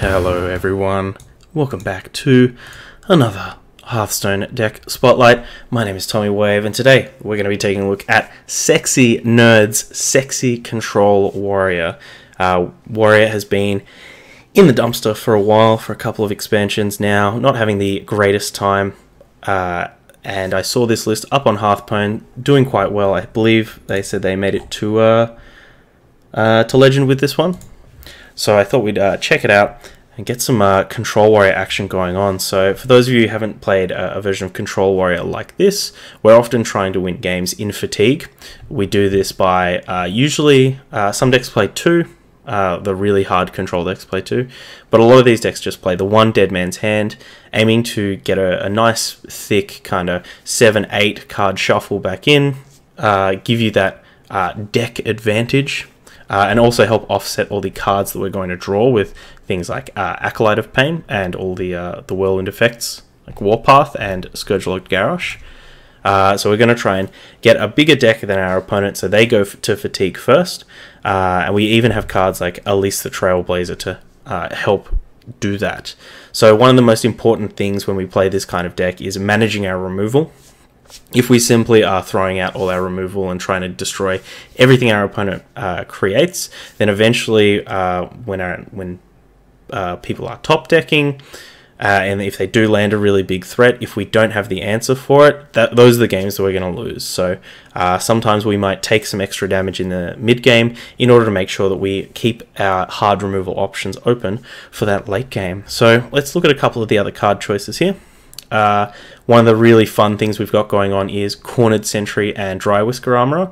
Hello everyone, welcome back to another Hearthstone deck spotlight. My name is Tommy Wave and today we're going to be taking a look at SexyNerd's Sexy Control Warrior. Warrior has been in the dumpster for a while, for a couple of expansions now, not having the greatest time, and I saw this list up on Hearthstone doing quite well. I believe they said they made it to Legend with this one. So I thought we'd check it out and get some Control Warrior action going on. So for those of you who haven't played a version of Control Warrior like this, we're often trying to win games in fatigue. We do this by usually some decks play two, the really hard control decks play two, but a lot of these decks just play the one Dead Man's Hand, aiming to get a nice thick kind of 7-8 card shuffle back in, give you that deck advantage. And also help offset all the cards that we're going to draw with things like Acolyte of Pain and all the whirlwind effects like Warpath and Scourge-Logged Garrosh. So we're going to try and get a bigger deck than our opponent, so they go to fatigue first. And we even have cards like Elise the Trailblazer to help do that. So one of the most important things when we play this kind of deck is managing our removal. If we simply are throwing out all our removal and trying to destroy everything our opponent creates, then eventually when people are top decking, and if they do land a really big threat, if we don't have the answer for it, those are the games that we're going to lose. So sometimes we might take some extra damage in the mid game in order to make sure that we keep our hard removal options open for that late game. So let's look at a couple of the other card choices here. One of the really fun things we've got going on is Cornered Sentry and Dry Whisker Armorer.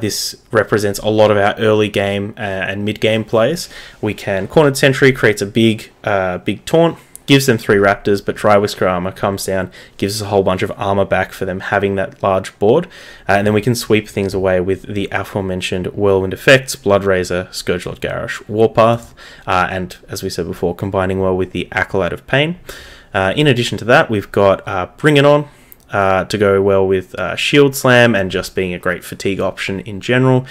This represents a lot of our early game and mid game plays. We can Cornered Sentry creates a big taunt, gives them 3 raptors, but Dry Whisker Armor comes down, gives us a whole bunch of armor back for them having that large board, and then we can sweep things away with the aforementioned whirlwind effects, Blood Razor, Scourge-Logged Garrosh, Warpath, and as we said before, combining well with the Acolyte of Pain. In addition to that, we've got Bring It On to go well with Shield Slam and just being a great fatigue option in general.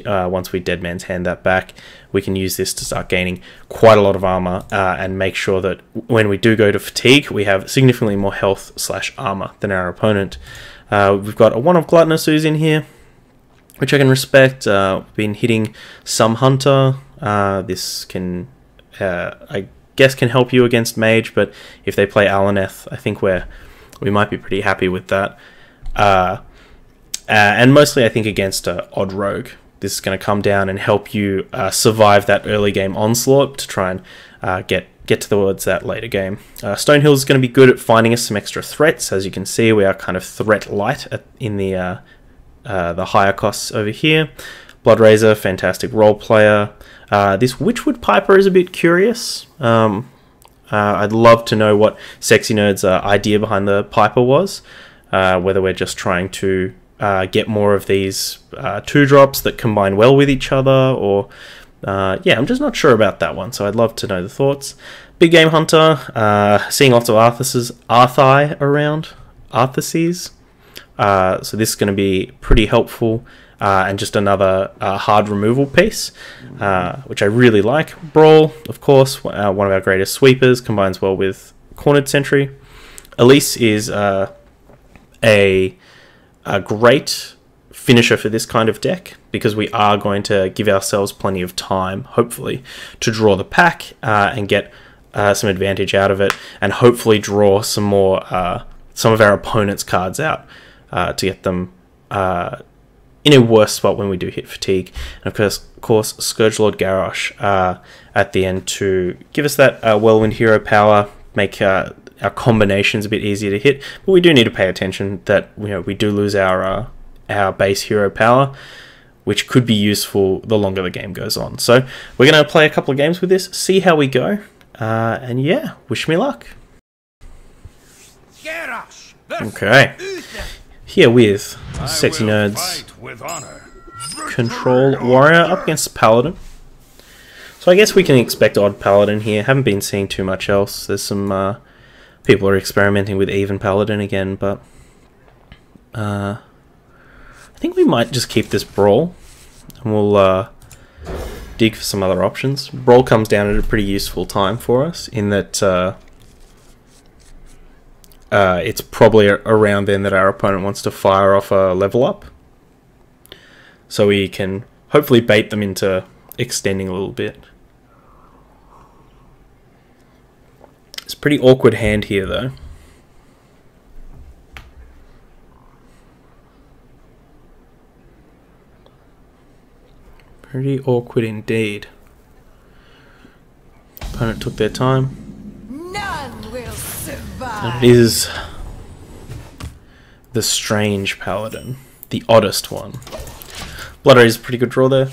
Once we Dead Man's Hand that back, we can use this to start gaining quite a lot of armor and make sure that when we do go to fatigue, we have significantly more health/armor than our opponent. We've got a One of Gluttonous Ooze in here, which I can respect. Been hitting some Hunter. This can, I guess, can help you against Mage, but if they play Alaneth, I think we might be pretty happy with that. And mostly I think against Odd Rogue, this is going to come down and help you survive that early game onslaught to try and get towards that later game. Stonehill is going to be good at finding us some extra threats. As you can see, we are kind of threat light in the higher costs over here. Blood Razor, fantastic role player. This Witchwood Piper is a bit curious. I'd love to know what SexyNerd's idea behind the Piper was. Whether we're just trying to get more of these 2-drops that combine well with each other, or yeah, I'm just not sure about that one. So I'd love to know the thoughts. Big Game Hunter, seeing lots of Arthai around, Arthurses. So this is going to be pretty helpful. And just another hard removal piece, which I really like. Brawl, of course, one of our greatest sweepers, combines well with Cornered Sentry. Elise is a great finisher for this kind of deck, because we are going to give ourselves plenty of time, hopefully, to draw the pack and get some advantage out of it, and hopefully draw some more some of our opponent's cards out to get them in a worse spot when we do hit fatigue. And of course Scourge-Logged Garrosh at the end to give us that whirlwind hero power, make our combinations a bit easier to hit. But we do need to pay attention that we do lose our base hero power, which could be useful the longer the game goes on. So we're going to play a couple of games with this, see how we go, and yeah, wish me luck. Okay. Here with SexyNerd's Control Warrior up against Paladin. So I guess we can expect odd Paladin here. Haven't been seeing too much else. There's some people are experimenting with even Paladin again, but I think we might just keep this Brawl, and we'll dig for some other options. Brawl comes down at a pretty useful time for us, in that it's probably around then that our opponent wants to fire off a level up. So we can hopefully bait them into extending a little bit. It's a pretty awkward hand here though. Pretty awkward indeed. Opponent took their time. None will survive. And it is the strange paladin, the oddest one. Blood Rage is a pretty good draw there.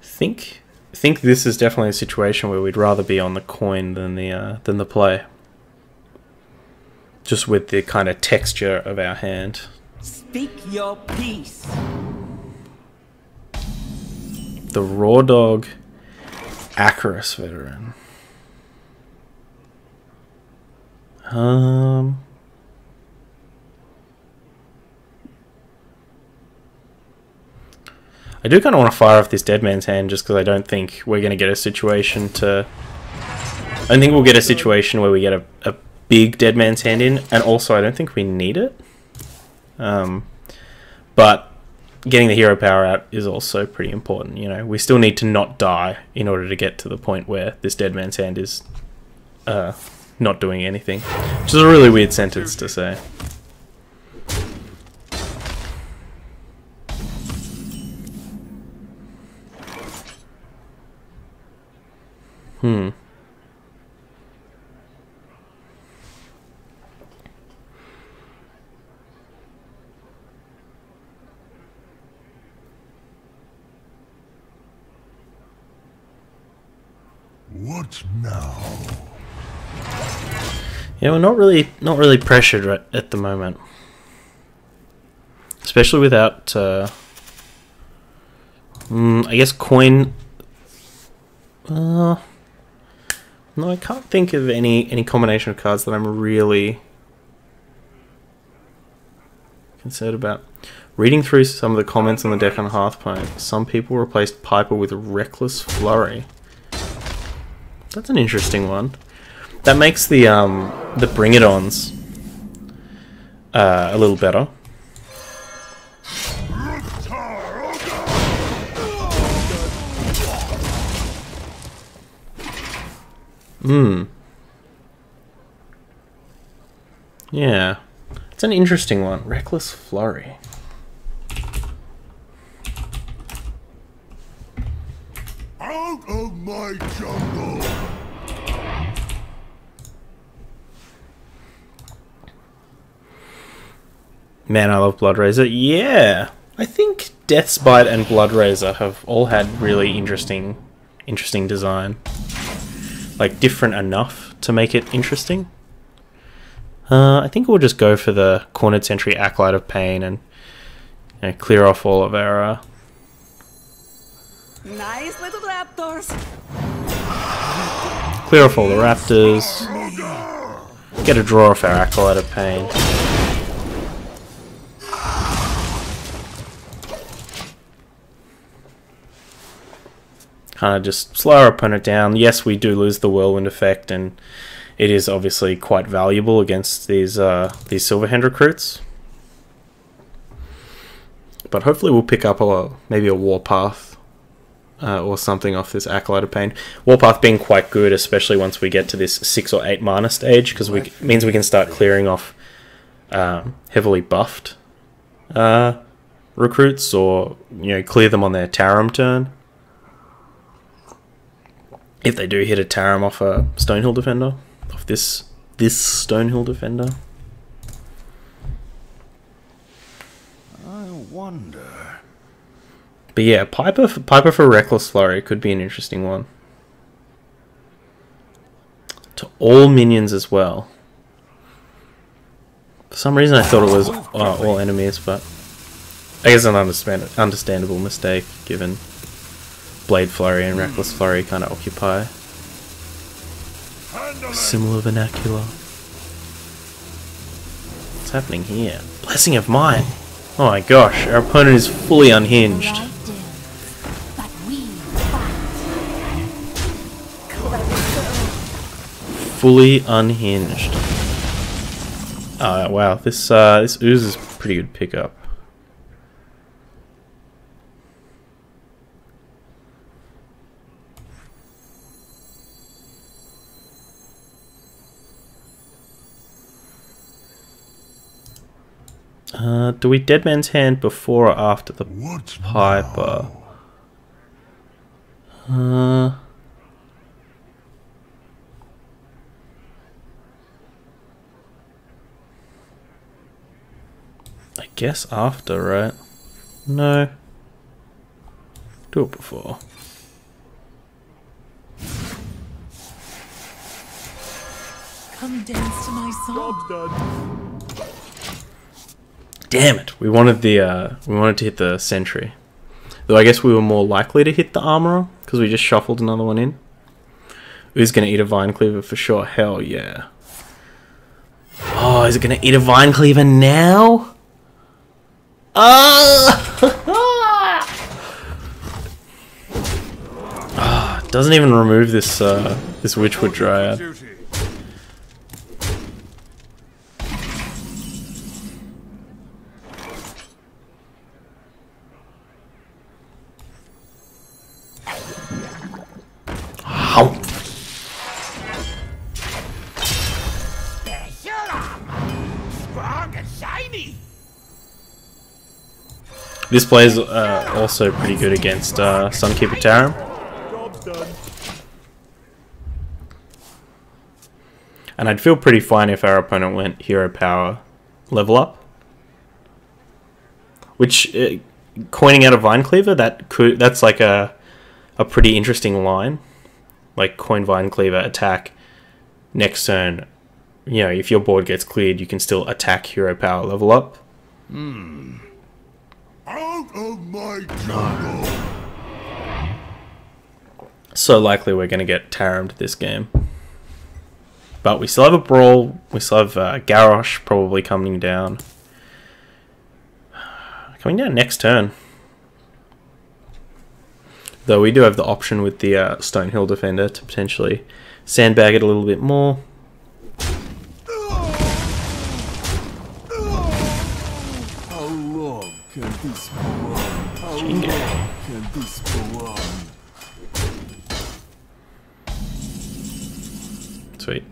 Think this is definitely a situation where we'd rather be on the coin than the play. Just with the kind of texture of our hand. Speak your piece. The Raw Dog Acarus Veteran. I do kind of want to fire off this Dead Man's Hand just because I don't think we're going to get a situation to... I don't think we'll get a situation where we get a big Dead Man's Hand in, and also I don't think we need it. But getting the hero power out is also pretty important, you know. We still need to not die in order to get to the point where this Dead Man's Hand is not doing anything. Which is a really weird sentence to say. What now? Yeah, we're not really pressured right at the moment, especially without. I guess coin. No, I can't think of any combination of cards that I'm really concerned about. Reading through some of the comments on the deck on Hearthstone, some people replaced Piper with Reckless Flurry. That's an interesting one. That makes the Bring It Ons a little better. Yeah. It's an interesting one. Reckless Flurry. Out of my jungle! Man, I love Blood Razor. Yeah! I think Death's Bite and Blood Razor have all had really interesting design. Like, different enough to make it interesting. I think we'll just go for the Cornered Sentry Acolyte of Pain and clear off all of our... Nice little raptors. Clear off all the raptors. Get a draw off our Acolyte of Pain. Kind of just slow our opponent down. Yes, we do lose the Whirlwind effect, and it is obviously quite valuable against these Silverhand recruits. But hopefully we'll pick up maybe a Warpath or something off this Acolyte of Pain. Warpath being quite good, especially once we get to this 6 or 8 mana stage, because it means we can start clearing off heavily buffed recruits, or clear them on their Tarim turn. If they do hit a Tarim off a Stonehill Defender, off this Stonehill Defender. I wonder. But yeah, Piper for Reckless Flurry could be an interesting one. To all minions as well. For some reason I thought it was all enemies, but I guess an understandable mistake given Blade Flurry and Reckless Flurry kind of occupy similar vernacular. What's happening here? Blessing of Mine. Oh my gosh, our opponent is fully unhinged. But we fight. Fully unhinged. Oh wow, this ooze is pretty good pickup. Do we Dead Man's Hand before or after the Piper? I guess after, right? No. Do it before. Come dance to my song. Damn it! We wanted to hit the sentry. Though I guess we were more likely to hit the armorer because we just shuffled another one in. Who's gonna eat a Vine Cleaver for sure? Hell yeah! Oh, is it gonna eat a Vine Cleaver now? Doesn't even remove this this Witchwood Dryad. This plays also pretty good against Sunkeeper Tarim. And I'd feel pretty fine if our opponent went Hero Power level up. Which, coining out a Vine Cleaver, that's like a pretty interesting line. Like, coin Vine Cleaver, attack, next turn, you know, if your board gets cleared, you can still attack Hero Power level up. Out of my jungle! So likely we're going to get Tarim'd this game. But we still have a Brawl, we still have Garrosh probably coming down. Coming down next turn. Though we do have the option with the Stonehill Defender to potentially sandbag it a little bit more. How long can this go on? How long can this go on? Sweet.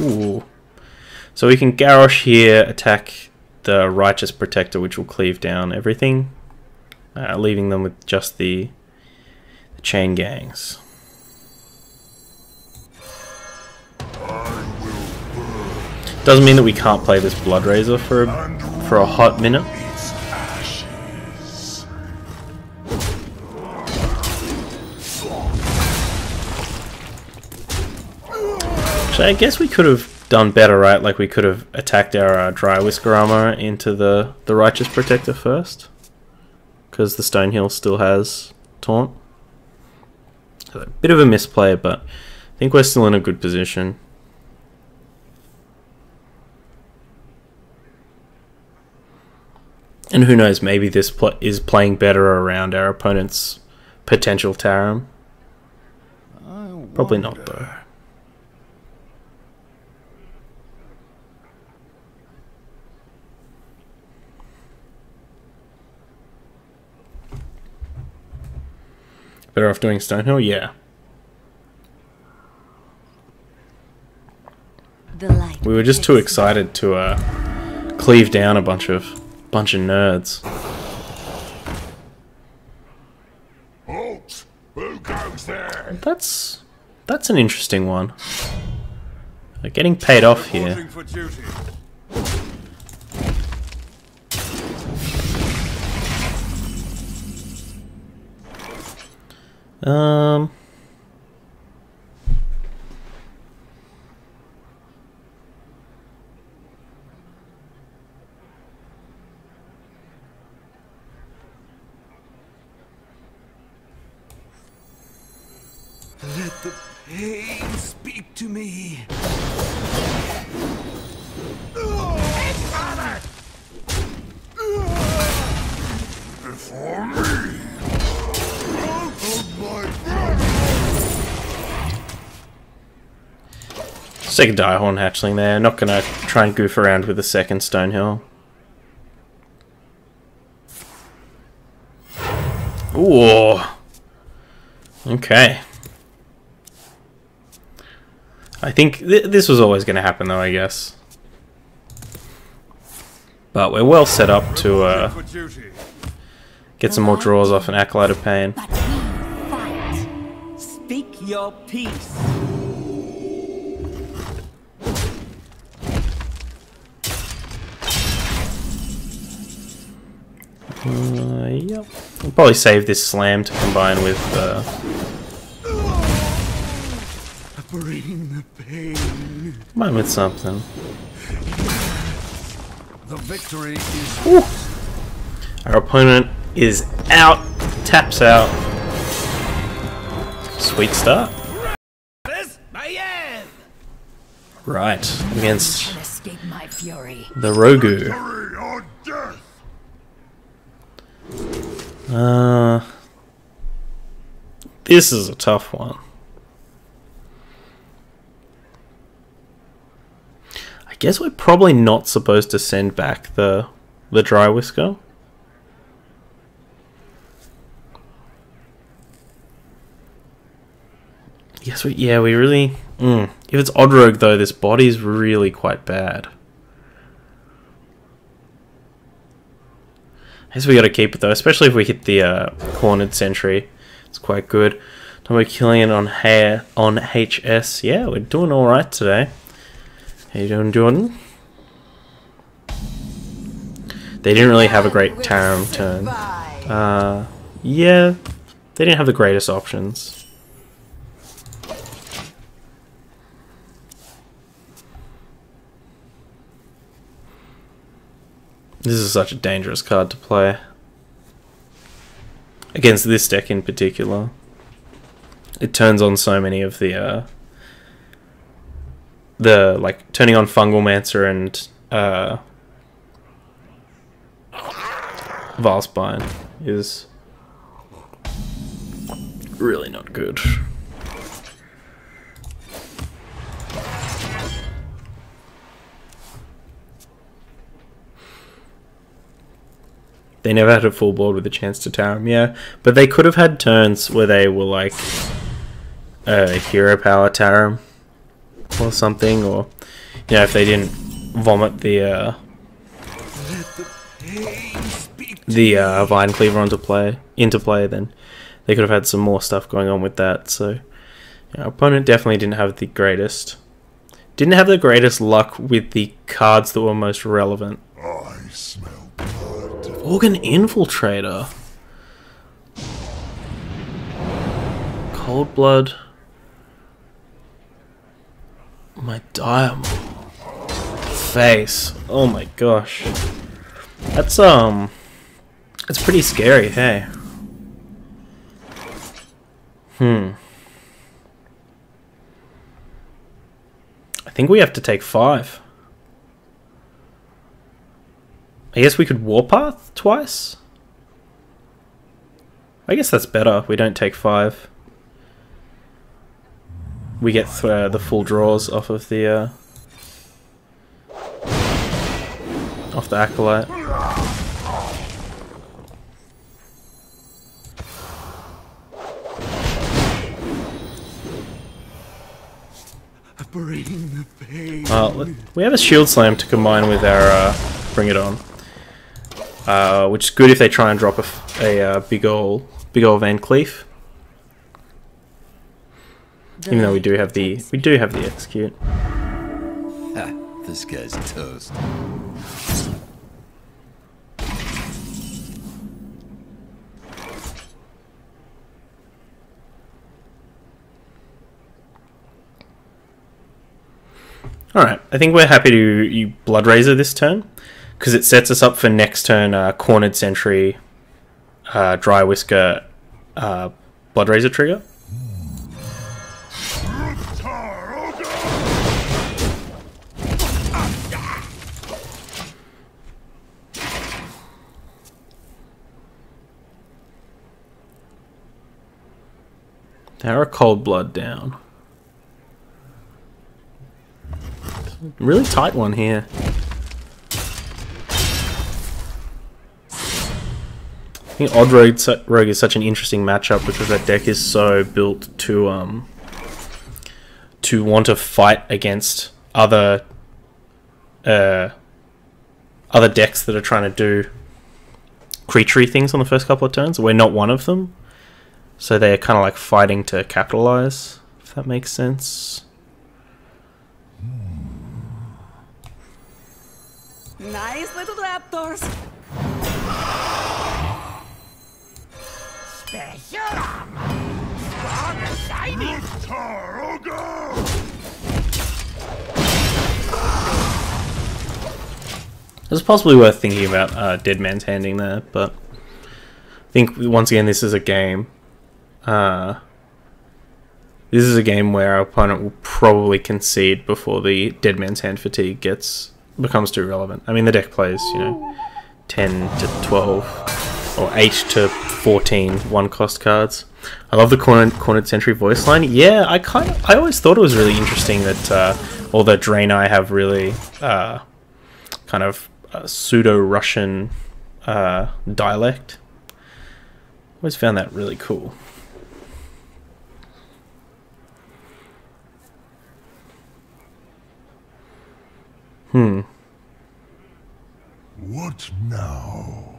Ooh. So we can Garrosh here, attack the Righteous Protector, which will cleave down everything, leaving them with just the chain gangs. Doesn't mean that we can't play this Blood Razor for a hot minute. So I guess we could have done better, right? Like we could have attacked our Dry Whisker armor into the Righteous Protector first, because the Stonehill still has Taunt. So a bit of a misplay, but I think we're still in a good position. And who knows, maybe this is playing better around our opponent's potential Tarim. Probably not, though. Better off doing Stonehill? Yeah. We were just too excited to cleave down a bunch of nerds. Halt! Who goes there? That's an interesting one. They're getting paid off here. For duty. Let the pain speak to me. Let's take a Direhorn Hatchling there. Not gonna try and goof around with the second Stonehill. Ooh. Okay. I think this was always going to happen, though, I guess. But we're well set up to get some more draws off an Acolyte of Pain. But we fight. Speak your peace. Yep. We'll probably save this Slam to combine with Bring the pain. combine with something. The victory is Ooh. Our opponent is out. Taps out. Sweet start. Right. Against Can escape my fury. the Rogu. or death. This is a tough one. I guess we're probably not supposed to send back the Dry Whisker. Yes, we really. If it's Odd-Rogue though, this body's really quite bad. I guess we gotta keep it though, especially if we hit the Cornered Sentry. It's quite good. And we're killing it on HS. Yeah, we're doing alright today. How you doing, Jordan? They didn't really have a great Tarim turn. Yeah, they didn't have the greatest options. This is such a dangerous card to play. Against this deck in particular. It turns on so many of the like turning on Fungalmancer and Vilespine is really not good. They never had a full board with a chance to Tarim, yeah. But they could have had turns where they were like Hero Power Tarim or something, or you know, if they didn't vomit the Vine Cleaver into play, then they could have had some more stuff going on with that. So yeah, our opponent definitely didn't have the greatest luck with the cards that were most relevant. I smell blood. Organ Infiltrator. Cold Blood. My Diamond. Face. Oh my gosh. That's pretty scary, hey. I think we have to take 5. I guess we could Warpath twice? I guess that's better. We don't take 5. We get the full draws off of the Acolyte. Bring the pain. We have a Shield Slam to combine with our Bring It On, which is good if they try and drop a big ol' Van Cleef. Even though we do have the Execute. This guy's toast. Alright, I think we're happy to Blood Razor this turn, because it sets us up for next turn Cornered Sentry, Dry Whisker, Blood Razor trigger. Tower of Cold Blood down. Really tight one here. I think Odd Rogue is such an interesting matchup because that deck is so built to want to fight against other decks that are trying to do creaturey things on the first couple of turns. We're not one of them, so they're kind of like fighting to capitalize, if that makes sense. Nice little raptors. Special armor. Strong and shiny. It's possibly worth thinking about Dead Man's Handing there, but I think once again this is a game. This is a game where our opponent will probably concede before the Dead Man's Hand fatigue becomes too relevant. I mean, the deck plays, 10 to 12 or 8 to 14 one-cost cards. I love the Cornered Sentry voice line. Yeah, I always thought it was really interesting that although Draenei have really kind of pseudo-Russian dialect. Always found that really cool. What now?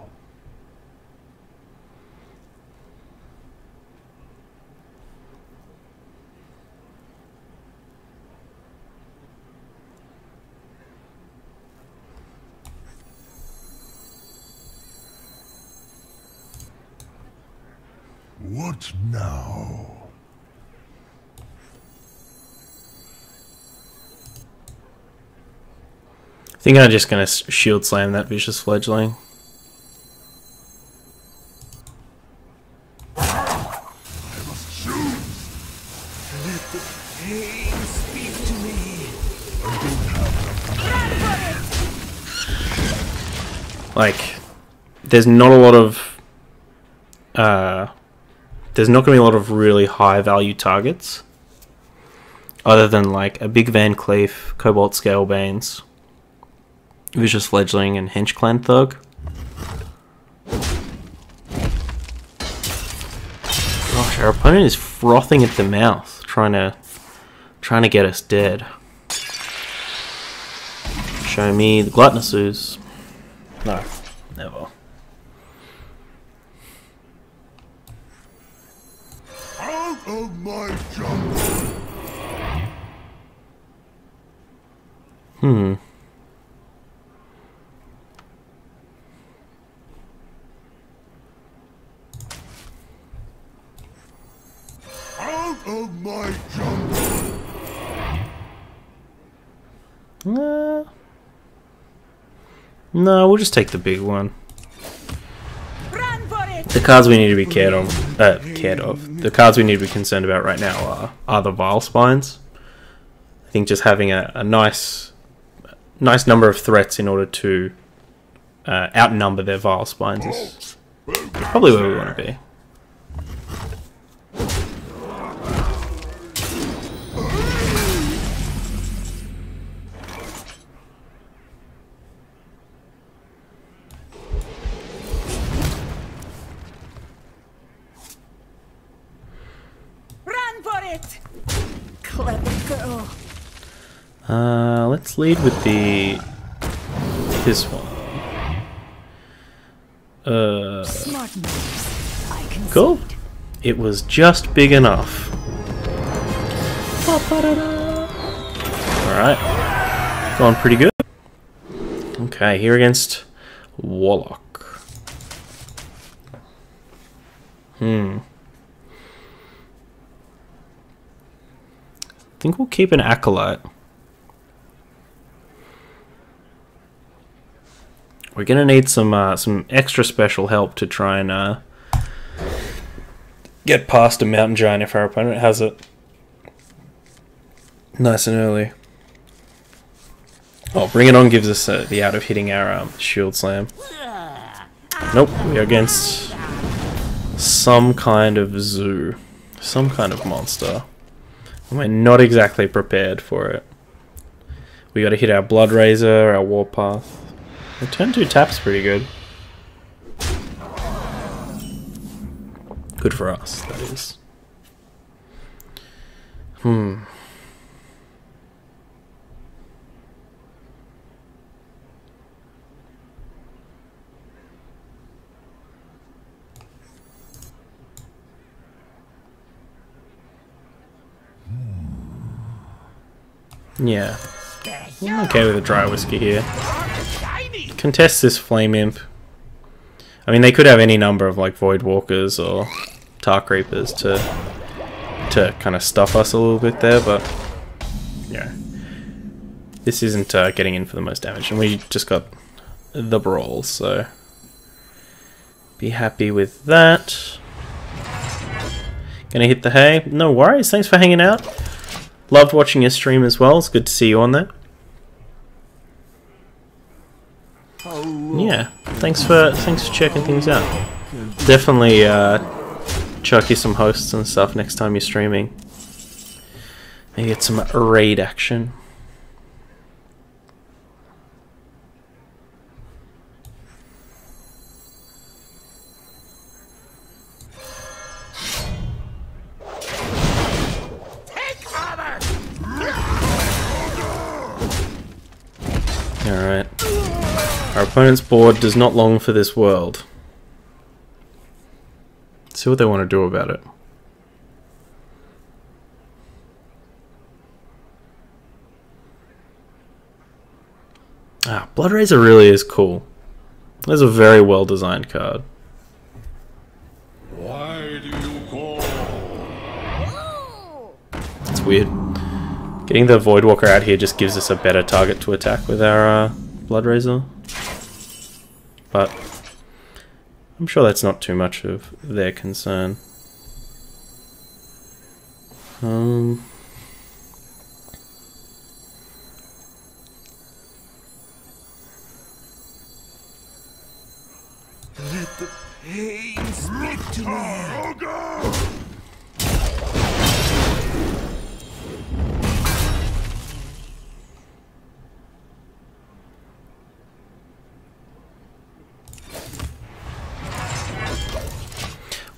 What now? I think I'm just going to shield slam that Vicious Fledgling. I must choose. Let the pain speak to me. Like, there's not a lot of there's not going to be a lot of really high value targets other than like a big Van Cleef, Cobalt Scalebanes, Vicious Fledgling, and Hench Clan Thug. Gosh, our opponent is frothing at the mouth, trying to get us dead. Show me the Gluttonous Ooze. No, never. Out of my jungle! Out of my jungle! No, we'll just take the big one. Run for it. The cards we need to be the cards we need to be concerned about right now are the Vile Spines. I think just having a nice number of threats in order to outnumber their Vile Spines is probably where we want to be. Run for it. Clever girl. Let's lead with this one. Smart moves. I can Cool. It was just big enough. Alright. Going pretty good. Okay, here against Warlock. I think we'll keep an Acolyte. We're gonna need some extra special help to try and get past a Mountain Giant if our opponent has it nice and early. Oh, Bring It On gives us the out of hitting our Shield Slam. Nope, we are against some kind of zoo. some kind of monster. And we're not exactly prepared for it. We gotta hit our Blood Razor, our Warpath. The turn 2 tap's pretty good. Good for us, that is. Yeah. I'm okay with a dry whiskey here. Contest this Flame Imp. I mean, they could have any number of like Void Walkers or Tar Creepers to kind of stuff us a little bit there, but yeah, this isn't getting in for the most damage, and we just got the Brawl, so be happy with that. Gonna hit the hay. No worries. Thanks for hanging out. Loved watching your stream as well. It's good to see you on there. Yeah, thanks for checking things out. Definitely chuck you some hosts and stuff next time you're streaming. Maybe get some raid action. Alright. Our opponent's board does not long for this world. Let's see what they want to do about it. Ah, Blood Razor really is cool. That's a very well designed card. Why do you call? It's weird. Getting the Voidwalker out here just gives us a better target to attack with our Blood Razor. But I'm sure that's not too much of their concern. Let the pain speak to me.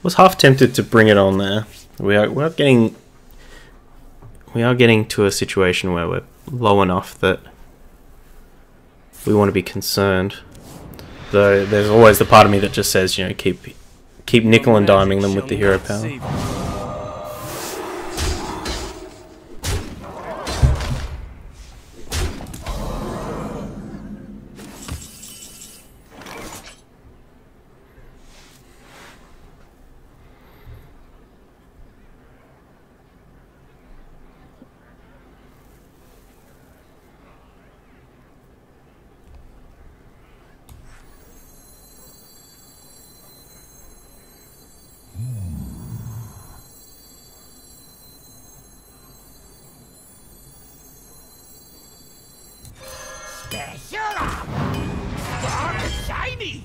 Was half tempted to bring it on there. We are getting to a situation where we're low enough that we want to be concerned. Though there's always the part of me that just says, you know, keep nickel and diming them with the hero power. Shiny!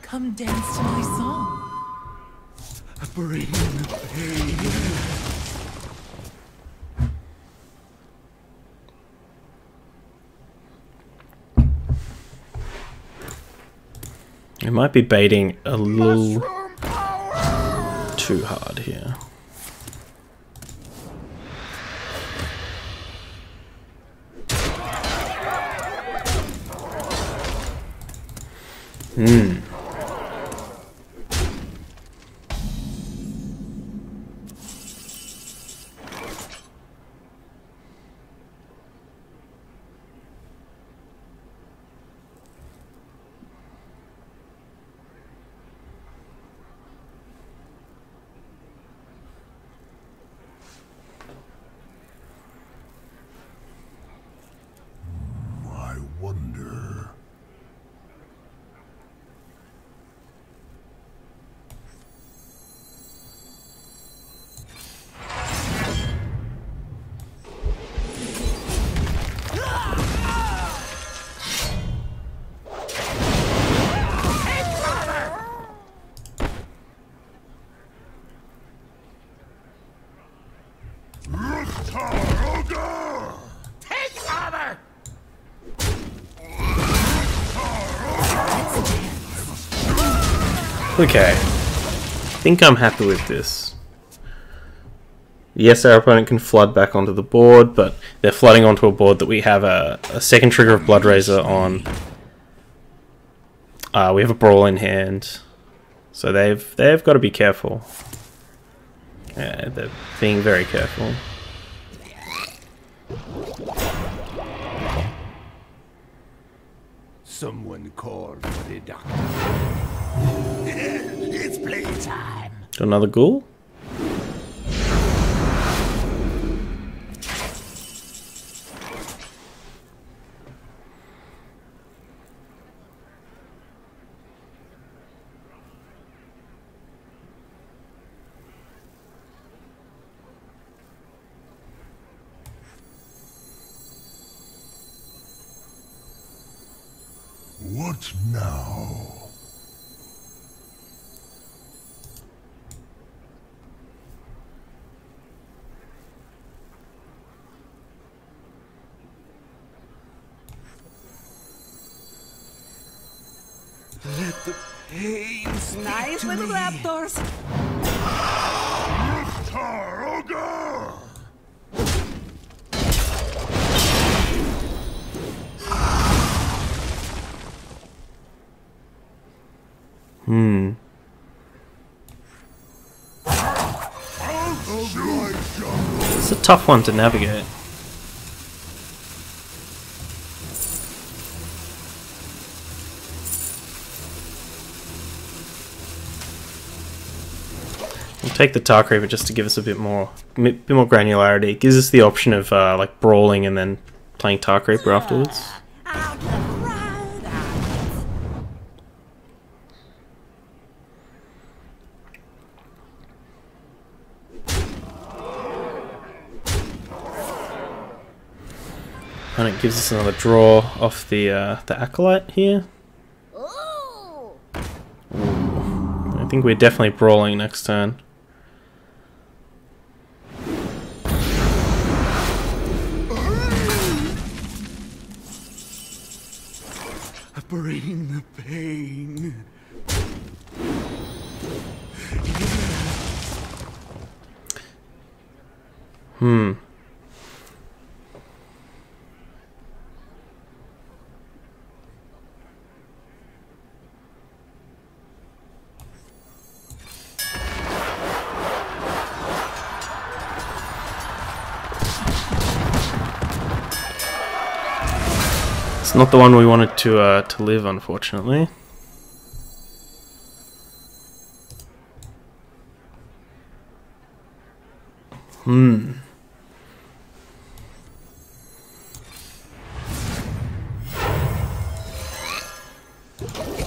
Come dance to my song. Bring the pain. We might be baiting a little too hard here. Take cover! Okay. I think I'm happy with this. Yes, our opponent can flood back onto the board, but they're flooding onto a board that we have a second trigger of Blood Razor on. We have a Brawl in hand. So they've got to be careful. Yeah, they're being very careful. Someone call for the doctor. It's playtime. Another ghoul? What now? Let the pain speak Nice to little me. raptors. Taroga! It's a tough one to navigate. We'll take the Tar Creeper just to give us a bit more granularity. It gives us the option of like brawling and then playing Tar Creeper afterwards. Out the crowd out. And it gives us another draw off the Acolyte here. Ooh. I think we're definitely brawling next turn. Bring the pain. It's not the one we wanted to live, unfortunately.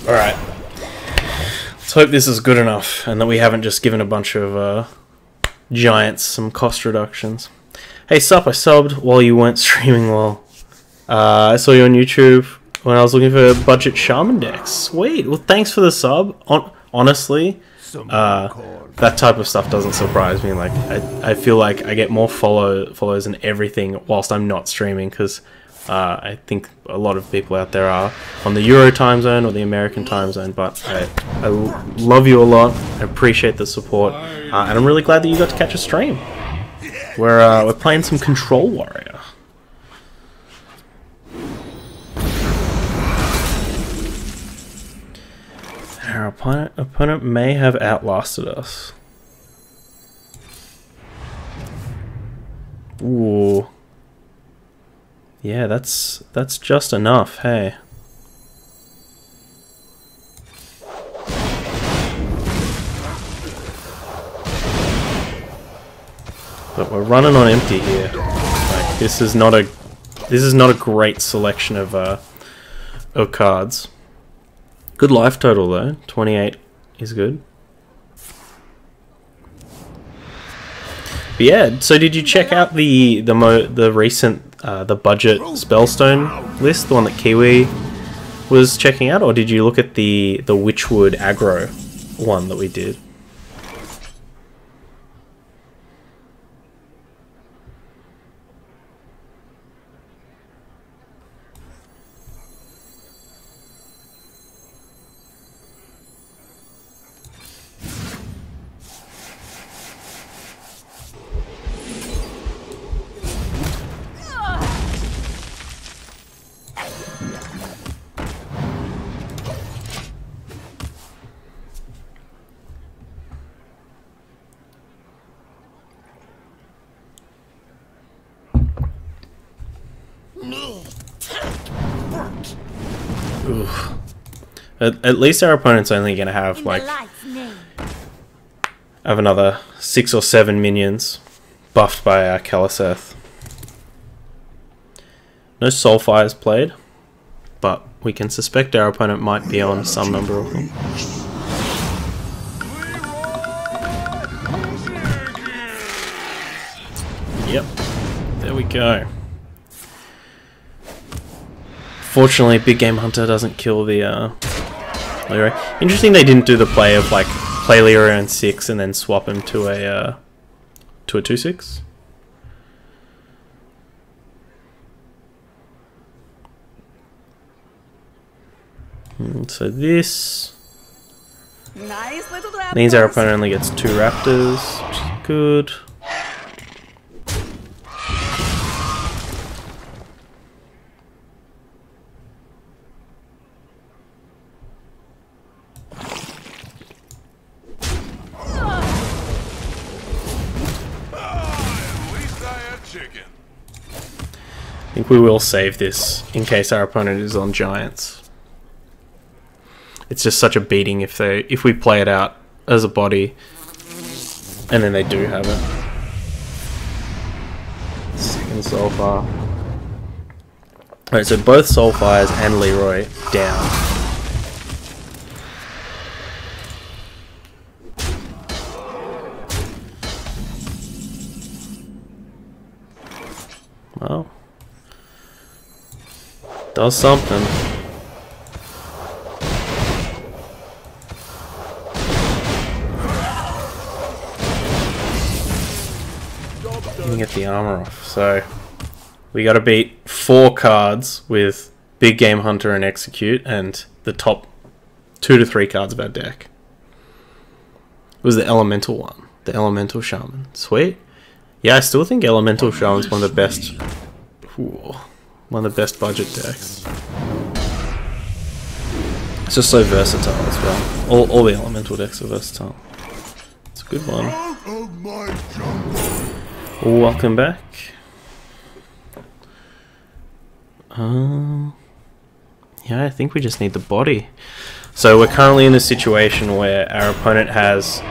Alright. Let's hope this is good enough and that we haven't just given a bunch of giants some cost reductions. Hey sup, I subbed while you weren't streaming well. I saw you on YouTube when I was looking for budget shaman decks. Sweet. Well, thanks for the sub. Honestly, that type of stuff doesn't surprise me. Like, I feel like I get more follows and everything whilst I'm not streaming because I think a lot of people out there are on the Euro time zone or the American time zone. But I love you a lot. I appreciate the support, and I'm really glad that you got to catch a stream. We're playing some Control Warrior. Our opponent may have outlasted us. Ooh. Yeah, that's just enough, hey. But we're running on empty here. Like, this is not a great selection of cards. Good life total though. 28 is good. But yeah, so did you check out the recent the budget Spellstone list, the one that Kiwi was checking out, or did you look at the Witchwood aggro one that we did? Oof. At least our opponent's only going to have, In like, the light's name. have another 6 or 7 minions buffed by our Kaliseth. No Soulfires played, but we can suspect our opponent might be on some number of them. Yep, there we go. Fortunately, Big Game Hunter doesn't kill the Leroy. Interesting they didn't do the play of like play Leroy on 6 and then swap him to a 2/6. So this Nice little means our apples. opponent only gets 2 raptors, which is good. I think we will save this in case our opponent is on giants. It's just such a beating if we play it out as a body and then they do have it. Second Soulfire. Alright, so both Soulfires and Leroy down. Well, does something. Didn't get the armor off, so we got to beat 4 cards with Big Game Hunter and Execute, and the top 2 to 3 cards of our deck. It was the Elemental one, the Elemental Shaman. Sweet. Yeah, I still think Elemental Shaman's one of the best. Ooh, one of the best budget decks. It's just so versatile as well. All the Elemental decks are versatile. It's a good one. Out of my jungle. Welcome back. Yeah, I think we just need the body. So we're currently in a situation where our opponent has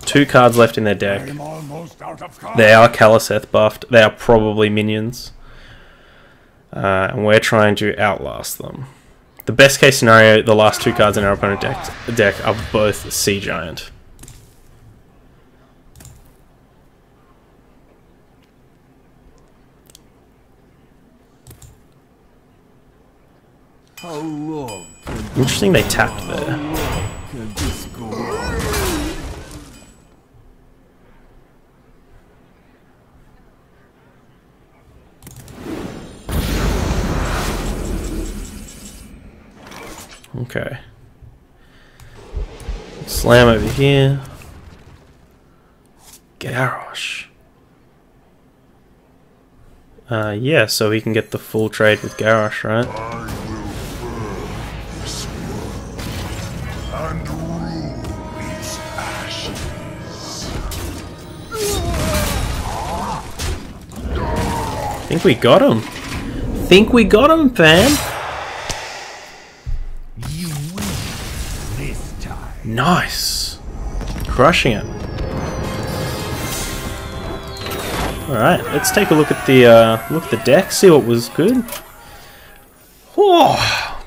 2 cards left in their deck. I'm almost out of cards. They are Kaliseth buffed. They are probably minions. And we're trying to outlast them. The best case scenario, the last 2 cards in our opponent deck are both Sea Giant. How long can Interesting they tapped there. can this go on? Okay. Slam over here. Garrosh. Yeah, so we can get the full trade with Garrosh, right? I will burn this world and rule its ashes. Think we got him. Think we got him, fam. You win this time. Nice. Crushing it. Alright, let's take a look at the deck, see what was good. Whoa,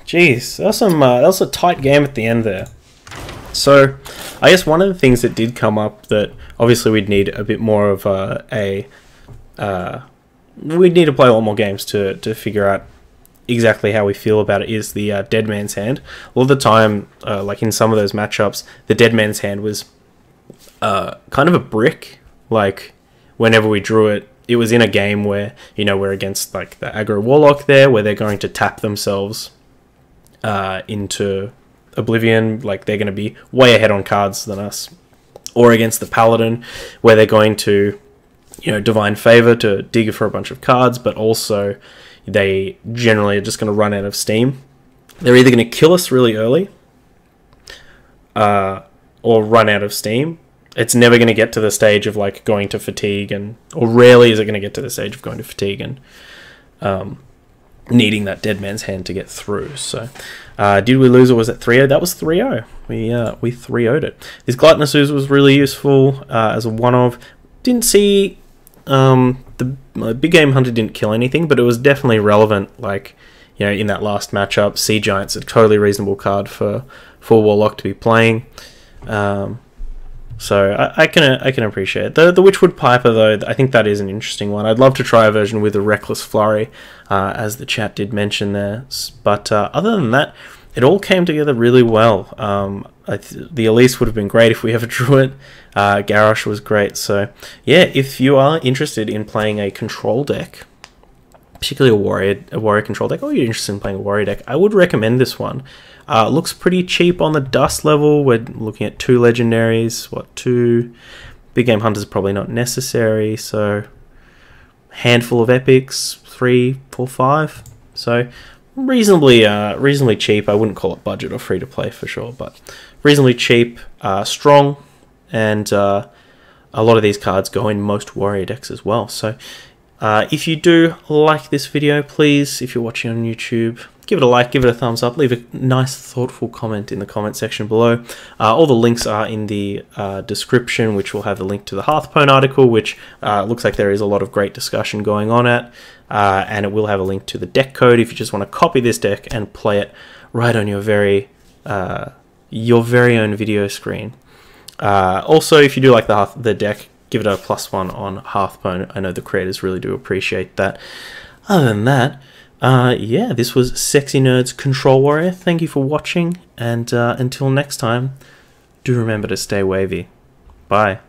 jeez, that was a tight game at the end there. So, I guess one of the things that did come up that obviously we'd need a bit more of we'd need to play a lot more games to figure out exactly how we feel about it is the Dead Man's Hand. A lot of the time, like in some of those matchups, the Dead Man's Hand was kind of a brick. Like, whenever we drew it, it was in a game where, you know, we're against like the aggro warlock there, where they're going to tap themselves into Oblivion, like they're going to be way ahead on cards than us. Or against the Paladin, where they're going to, you know, Divine Favor to dig for a bunch of cards, but also they generally are just going to run out of steam. They're either going to kill us really early or run out of steam. It's never going to get to the stage of like going to fatigue, or rarely is it going to get to the stage of going to fatigue and needing that dead man's hand to get through. So, did we lose or was it 3-0? That was 3-0. We 3-0'd it. This Gluttonous Ooze was really useful as a one-of. Didn't see the Big Game Hunter didn't kill anything, but it was definitely relevant. Like, you know, in that last matchup, Sea Giant's a totally reasonable card for Warlock to be playing. So I can appreciate it. The Witchwood Piper, though, I think that is an interesting one. I'd love to try a version with a Reckless Flurry, as the chat did mention there. But other than that, it all came together really well. The Elise would have been great if we ever drew it. Garrosh was great. So yeah, if you are interested in playing a control deck, particularly a warrior control deck, or you're interested in playing a warrior deck, I would recommend this one. Looks pretty cheap on the dust level. We're looking at 2 legendaries. What, 2 Big Game Hunters? Probably not necessary. So handful of epics, 3, 4, 5. So reasonably cheap. I wouldn't call it budget or free to play for sure, but reasonably cheap, strong, and a lot of these cards go in most warrior decks as well. So if you do like this video, please, if you're watching on YouTube, give it a like, give it a thumbs up, leave a nice thoughtful comment in the comment section below. All the links are in the description, which will have the link to the Hearthstone article, which looks like there is a lot of great discussion going on at, and it will have a link to the deck code if you just want to copy this deck and play it right on your very own video screen. Also, if you do like the deck, give it a +1 on Hearthstone. I know the creators really do appreciate that. Other than that, yeah, this was SexyNerd's Control Warrior. Thank you for watching, and until next time, do remember to stay wavy. Bye.